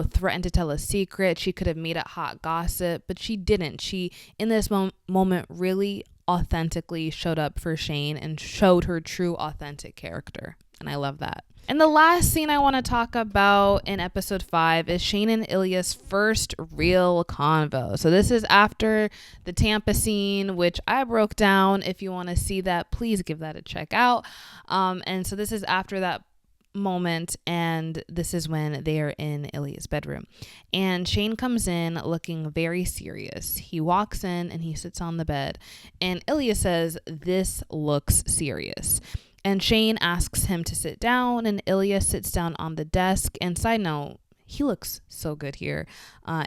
threatened to tell a secret. She could have made it hot gossip, but she didn't. She, in this moment, really authentically showed up for Shane and showed her true, authentic character. And I love that. And the last scene I want to talk about in episode 5 is Shane and Ilya's first real convo. So this is after the Tampa scene, which I broke down. If you want to see that, please give that a check out. And so this is after that moment, and this is when they are in Ilya's bedroom. And Shane comes in looking very serious. He walks in and he sits on the bed, and Ilya says, "This looks serious." And Shane asks him to sit down, and Ilya sits down on the desk. And side note, he looks so good here.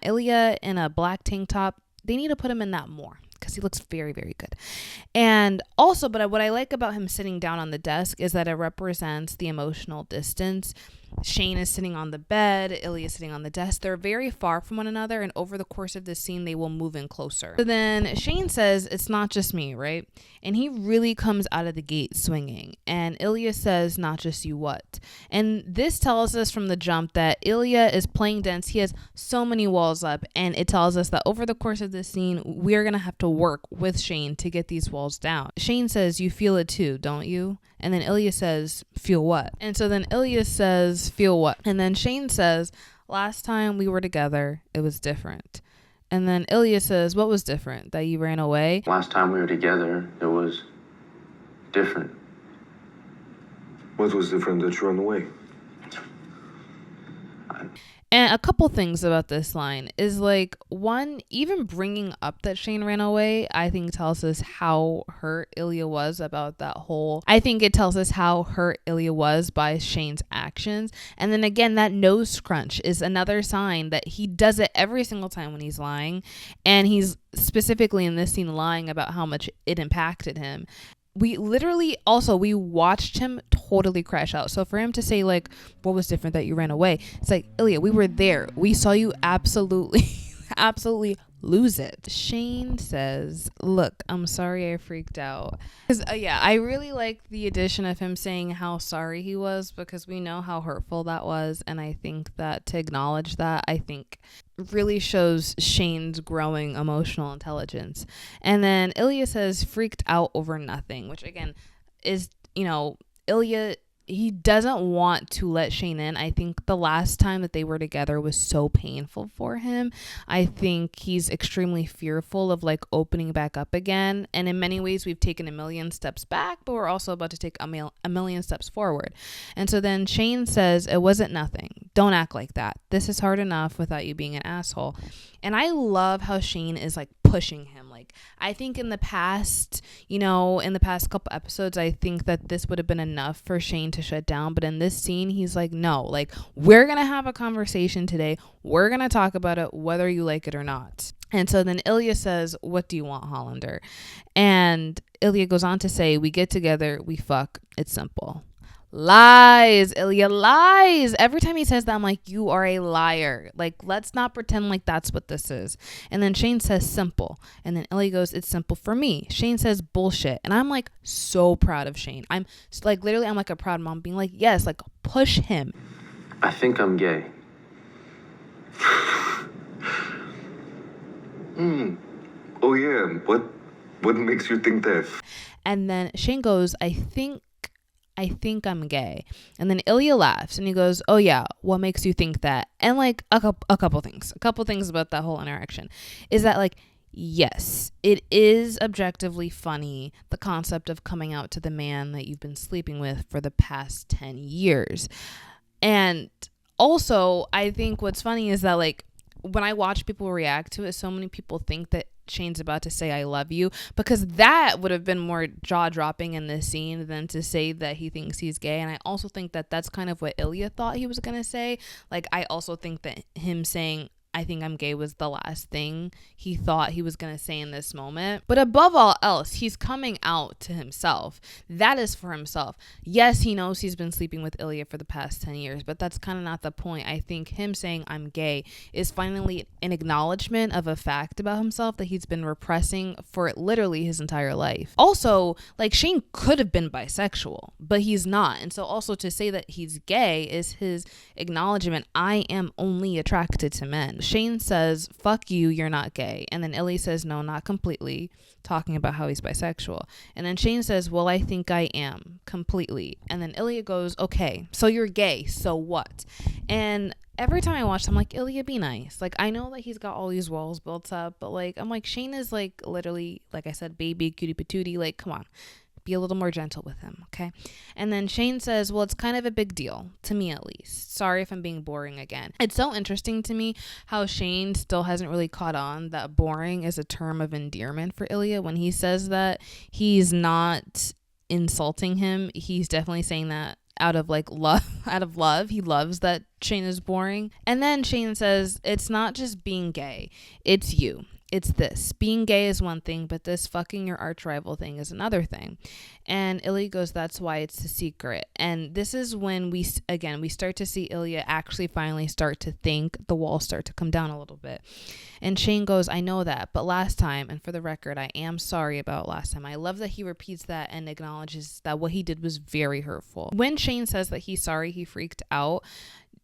Ilya in a black tank top, they need to put him in that more because he looks very, very good. And also, but what I like about him sitting down on the desk is that it represents the emotional distance. Shane is sitting on the bed, Ilya is sitting on the desk. They're very far from one another, and over the course of this scene, they will move in closer. So then Shane says, "It's not just me, right?" And he really comes out of the gate swinging. And Ilya says, "Not just you, what?" And this tells us from the jump that Ilya is playing dense. He has so many walls up, and it tells us that over the course of this scene, we're going to have to work with Shane to get these walls down. Shane says, "You feel it too, don't you?" And then Ilya says, "Feel what?" And so then Ilya says, "Feel what?" And then Shane says, "Last time we were together, it was different." And then Ilya says, "What was different? That you ran away?" Last time we were together, it was different. What was different that you ran away? And a couple things about this line is like, one, even bringing up that Shane ran away, I think tells us how hurt Ilya was about that whole, I think it tells us how hurt Ilya was by Shane's actions. And then again, that nose scrunch is another sign that he does it every single time when he's lying. And he's specifically in this scene lying about how much it impacted him. We watched him totally crash out. So for him to say like, "What was different that you ran away?" It's like, Ilya, we were there. We saw you absolutely lose it. Shane says, "Look, I'm sorry I freaked out." Because I really like the addition of him saying how sorry he was, because we know how hurtful that was. And I think that to acknowledge that, I think really shows Shane's growing emotional intelligence. And then Ilya says, "Freaked out over nothing," which again is, Ilya, he doesn't want to let Shane in. I think the last time that they were together was so painful for him. I think he's extremely fearful of like opening back up again. And in many ways, we've taken a million steps back, but we're also about to take a million steps forward. And so then Shane says, "It wasn't nothing. Don't act like that. This is hard enough without you being an asshole." And I love how Shane is like pushing him. Like, I think in the past couple episodes, I think that this would have been enough for Shane to shut down. But in this scene, he's like, "No, like, we're going to have a conversation today. We're going to talk about it, whether you like it or not." And so then Ilya says, "What do you want, Hollander?" And Ilya goes on to say, "We get together, we fuck. It's simple." Lies. Ilya lies. Every time he says that, I'm like, you are a liar. Like, let's not pretend like that's what this is. And then Shane says simple. And then Ilya goes, "It's simple for me." Shane says bullshit. And I'm like so proud of Shane. I'm like, literally, I'm like a proud mom being like, yes, like push him. I think I'm gay. Oh yeah, what makes you think that? And then Shane goes, I think I'm gay. And then Ilya laughs and he goes, "Oh yeah, what makes you think that?" And like a couple things about that whole interaction is that like Yes, it is objectively funny, the concept of coming out to the man that you've been sleeping with for the past 10 years. And also, I think what's funny is that, like, when I watch people react to it, so many people think that Shane's about to say I love you, because that would have been more jaw-dropping in this scene than to say that he thinks he's gay. And I also think that that's kind of what Ilya thought he was going to say. Like, I also think that him saying I think I'm gay was the last thing he thought he was going to say in this moment. But above all else, he's coming out to himself. That is for himself. Yes, he knows he's been sleeping with Ilya for the past 10 years, but that's kind of not the point. I think him saying I'm gay is finally an acknowledgement of a fact about himself that he's been repressing for literally his entire life. Also, like, Shane could have been bisexual, but he's not. And so also to say that he's gay is his acknowledgement. I am only attracted to men. Shane says, fuck you, you're not gay. And then Ilya says, no, not completely, talking about how he's bisexual. And then Shane says, well, I think I am completely. And then Ilya goes, okay, so you're gay, so what? And every time I watch, I'm like, Ilya, be nice. Like, I know that he's got all these walls built up, but like, I'm like, Shane is like literally, like I said, baby, cutie patootie, like, come on. Be a little more gentle with him, okay? And then Shane says, well, it's kind of a big deal, to me at least. Sorry if I'm being boring again. It's so interesting to me how Shane still hasn't really caught on that boring is a term of endearment for Ilya. When he says that, he's not insulting him. He's definitely saying that out of like love, He loves that Shane is boring. And then Shane says, it's not just being gay, it's you. It's this. Being gay is one thing, but this fucking your arch rival thing is another thing. And Ilya goes, that's why it's a secret. And this is when we start to see Ilya actually finally start to think, the walls start to come down a little bit. And Shane goes, I know that, but last time, and for the record, I am sorry about last time. I love that he repeats that and acknowledges that what he did was very hurtful. When Shane says that he's sorry he freaked out,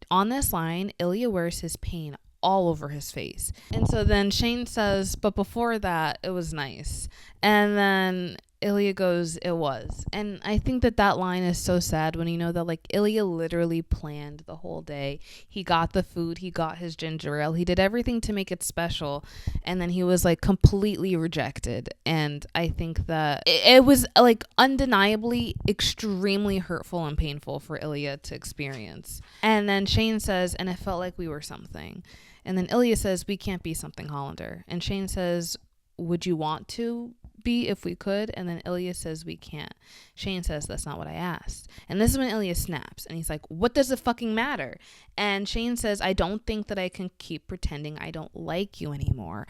on this line, Ilya wears his pain all over his face. And so then Shane says, but before that, it was nice. And then Ilya goes, it was. And I think that line is so sad when you know that, like, Ilya literally planned the whole day. He got the food, he got his ginger ale, he did everything to make it special, and then he was like completely rejected. And I think that it was like undeniably extremely hurtful and painful for Ilya to experience. And then Shane says, and it felt like we were something. And then Ilya says, we can't be something, Hollander. And Shane says, would you want to be if we could? And then Ilya says, we can't. Shane says, that's not what I asked. And this is when Ilya snaps and he's like, what does it fucking matter? And Shane says, I don't think that I can keep pretending I don't like you anymore.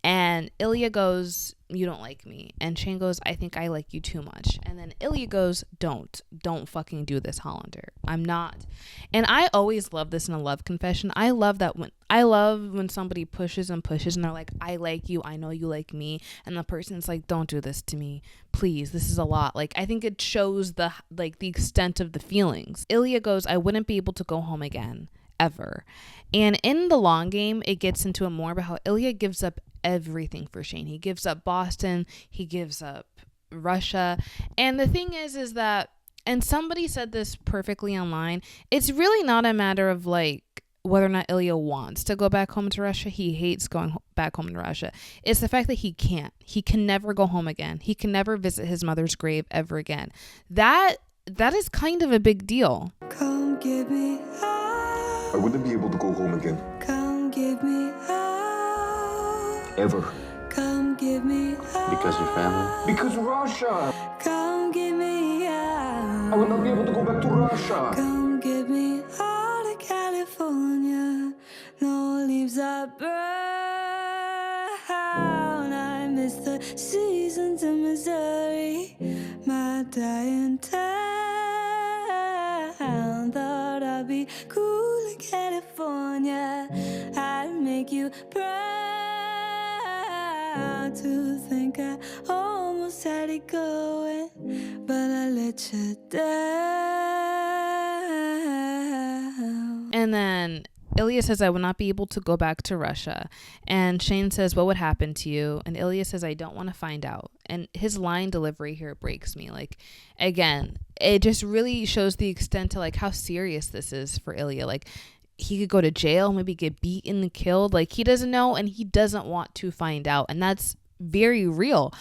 And Ilya goes, you don't like me. And Shane goes, I think I like you too much. And then Ilya goes, don't fucking do this, Hollander. I'm not. And I always love this in a love confession. I love when somebody pushes and pushes and they're like, I like you, I know you like me, and the person's like, don't do this to me, please, this is a lot. Like, I think it shows the extent of the feelings. Ilya goes, I wouldn't be able to go home again, ever. And in the long game, it gets into it more about how Ilya gives up everything for Shane. He gives up Boston, he gives up Russia. And the thing is that, and somebody said this perfectly online, it's really not a matter of like whether or not Ilya wants to go back home to Russia. He hates going back home to Russia. It's the fact that he can't. He can never go home again. He can never visit his mother's grave ever again. That is kind of a big deal. Come give me out. I wouldn't be able to go home again. Come give me out. Ever. Come give me out. Because your family? Because Russia! Come give me out. I would not be able to go back to Russia! Come give me out of California. No leaves are brown. I miss the seasons in Missouri. My dying town. Thought I'd be cool in California. I'd make you proud to think I almost had it going, but I let you down. And then Ilya says, I will not be able to go back to Russia. And Shane says, what would happen to you? And Ilya says, I don't want to find out. And his line delivery here breaks me. Like, again, it just really shows the extent to like how serious this is for Ilya. Like, he could go to jail, maybe get beaten and killed. Like, he doesn't know, and he doesn't want to find out. And that's very real.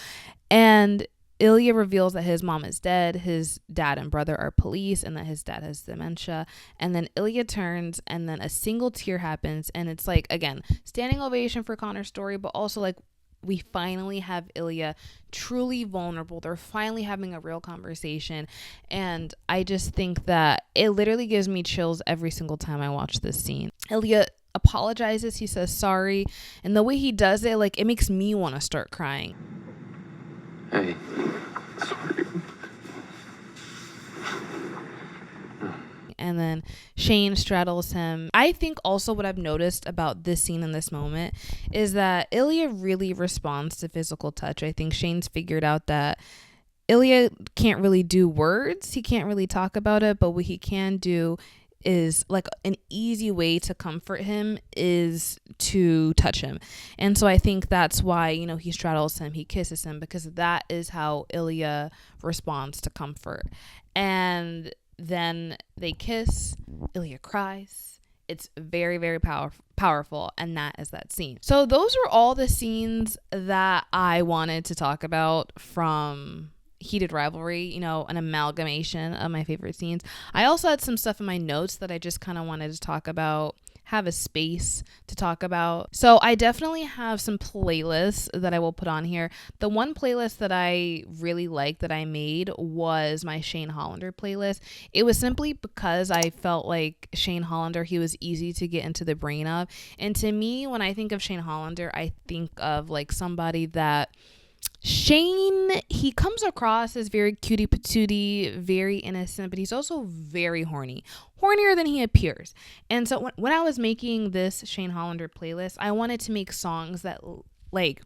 And Ilya reveals that his mom is dead, his dad and brother are police, and that his dad has dementia. And then Ilya turns, and then a single tear happens. And it's like, again, standing ovation for Connor's story, but also like, we finally have Ilya truly vulnerable. They're finally having a real conversation. And I just think that it literally gives me chills every single time I watch this scene. Ilya apologizes. He says sorry. And the way he does it, like, it makes me want to start crying. Hey. Sorry. And then Shane straddles him. I think also what I've noticed about this scene in this moment is that Ilya really responds to physical touch. I think Shane's figured out that Ilya can't really do words. He can't really talk about it, but what he can do is, like, an easy way to comfort him is to touch him. And so I think that's why, you know, he straddles him, he kisses him, because that is how Ilya responds to comfort. And then they kiss. Ilya cries. It's very, very powerful, and that is that scene. So those are all the scenes that I wanted to talk about from Heated Rivalry, you know, an amalgamation of my favorite scenes. I also had some stuff in my notes that I just kind of wanted to talk about, have a space to talk about. So I definitely have some playlists that I will put on here. The one playlist that I really liked that I made was my Shane Hollander playlist. It was simply because I felt like Shane Hollander, he was easy to get into the brain of. And to me, when I think of Shane Hollander, I think of like somebody that Shane, he comes across as very cutie patootie, very innocent, but he's also very horny, hornier than he appears. And so when I was making this Shane Hollander playlist, I wanted to make songs that like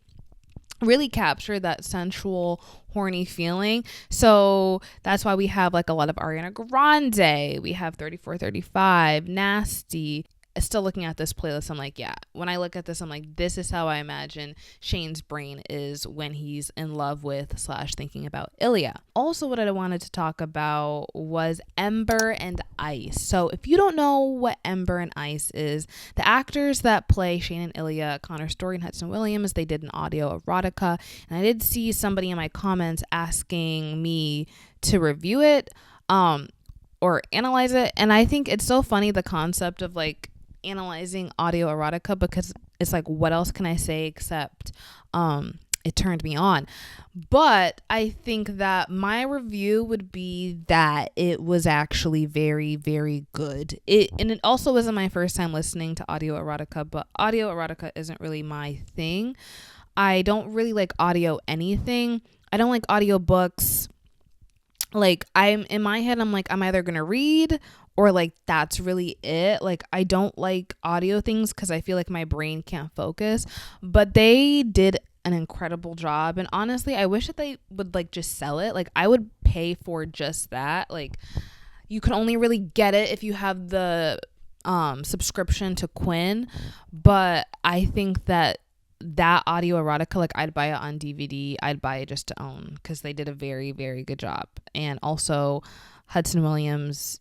really capture that sensual, horny feeling. So that's why we have like a lot of Ariana Grande. We have 3435, Nasty. Still looking at this playlist, I'm like, yeah, when I look at this, I'm like, this is how I imagine Shane's brain is when he's in love with / thinking about Ilya. Also, what I wanted to talk about was Ember and Ice. So if you don't know what Ember and Ice is, the actors that play Shane and Ilya, Connor Story and Hudson Williams, they did an audio erotica, and I did see somebody in my comments asking me to review it or analyze it. And I think it's so funny, the concept of like analyzing audio erotica, because it's like, what else can I say except it turned me on. But I think that my review would be that it was actually very, very good. And it also wasn't my first time listening to audio erotica, but audio erotica isn't really my thing. I don't really like audio anything. I don't like audio books. Like, I'm in my head, I'm like, I'm either gonna read or like that's really it. Like, I don't like audio things because I feel like my brain can't focus. But they did an incredible job, and honestly, I wish that they would like just sell it. Like, I would pay for just that. Like, you can only really get it if you have the subscription to Quinn, but I think that audio erotica, like, I'd buy it on DVD. I'd buy it just to own, because they did a very, very good job. And also Hudson Williams,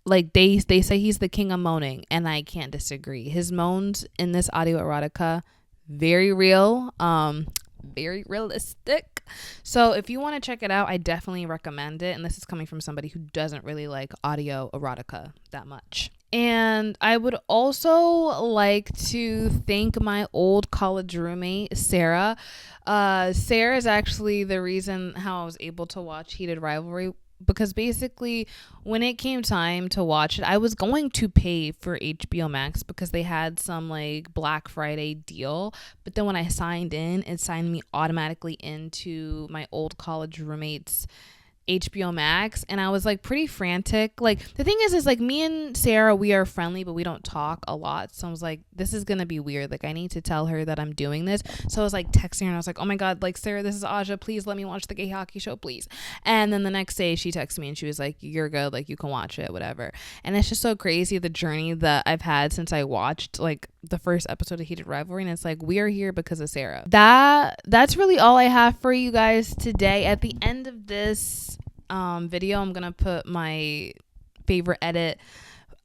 like, they say he's the king of moaning, and I can't disagree. His moans in this audio erotica, very real, very realistic. So if you want to check it out, I definitely recommend it. And this is coming from somebody who doesn't really like audio erotica that much. And I would also like to thank my old college roommate, Sarah. Sarah is actually the reason how I was able to watch Heated Rivalry, because basically when it came time to watch it, I was going to pay for HBO Max because they had some like Black Friday deal. But then when I signed in, it signed me automatically into my old college roommate's HBO Max, and I was like pretty frantic. Like, the thing is like, me and Sarah, we are friendly, but we don't talk a lot. So I was like, this is gonna be weird. Like, I need to tell her that I'm doing this. So I was like texting her, and I was like, oh my god, like, Sarah, this is Aja, please let me watch the gay hockey show, please. And then the next day she texted me and she was like, you're good, like, you can watch it, whatever. And it's just so crazy, the journey that I've had since I watched like the first episode of Heated Rivalry, and it's like, we are here because of Sarah. That's really all I have for you guys today. At the end of this video, I'm gonna put my favorite edit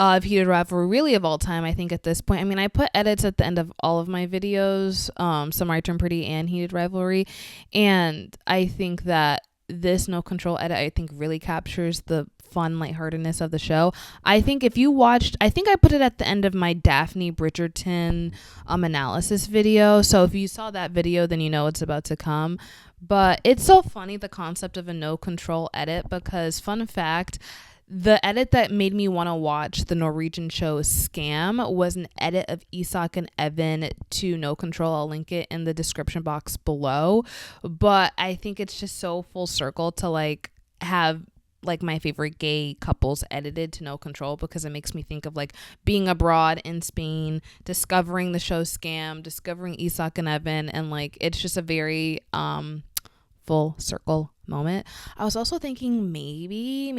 of Heated Rivalry, really of all time, I think at this point. I mean, I put edits at the end of all of my videos, Some I Turn Pretty and Heated Rivalry, and I think that this No Control edit, I think, really captures the fun lightheartedness of the show. I think if you watched, I think I put it at the end of my Daphne Bridgerton analysis video, so if you saw that video, then you know it's about to come. But it's so funny, the concept of a no control edit, because fun fact, the edit that made me want to watch the Norwegian show Scam was an edit of Isak and Evan to No Control. I'll link it in the description box below. But I think it's just so full circle to like have like my favorite gay couples edited to No Control, because it makes me think of like being abroad in Spain, discovering the show Scam, discovering Isak and Evan, and like it's just a very full circle moment. I was also thinking maybe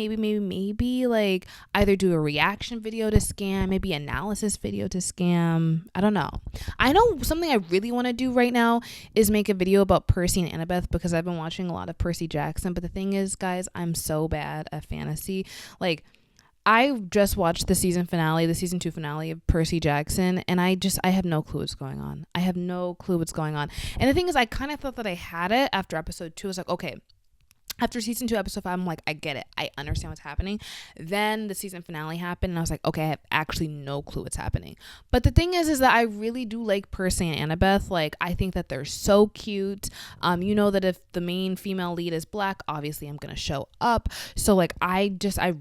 like either do a reaction video to Scam, maybe analysis video to Scam. I don't know. I know something I really want to do right now is make a video about Percy and Annabeth, because I've been watching a lot of Percy Jackson, but the thing is, guys, I'm so bad at fantasy. Like, I just watched the season 2 finale of Percy Jackson, and I have no clue what's going on. I have no clue what's going on. And the thing is, I kind of thought that I had it after episode 2. I was like, okay, after season 2, episode 5, I'm like, I get it. I understand what's happening. Then the season finale happened, and I was like, okay, I have actually no clue what's happening. But the thing is that I really do like Percy and Annabeth. Like, I think that they're so cute. You know that if the main female lead is black, obviously I'm gonna show up. So like, I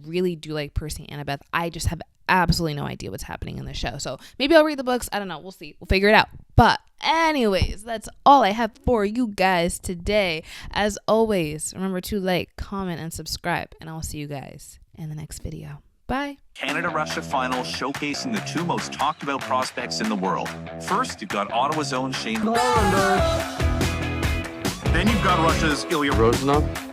really do like Percy and Annabeth. I just have absolutely no idea what's happening in the show. So maybe I'll read the books. I don't know. We'll see. We'll figure it out. But anyways, that's all I have for you guys today. As always, remember to like, comment, and subscribe, and I'll see you guys in the next video. Bye. Canada-Russia final showcasing the two most talked about prospects in the world. First, you've got Ottawa's own Shane. Then you've got Russia's Ilya Rozanov?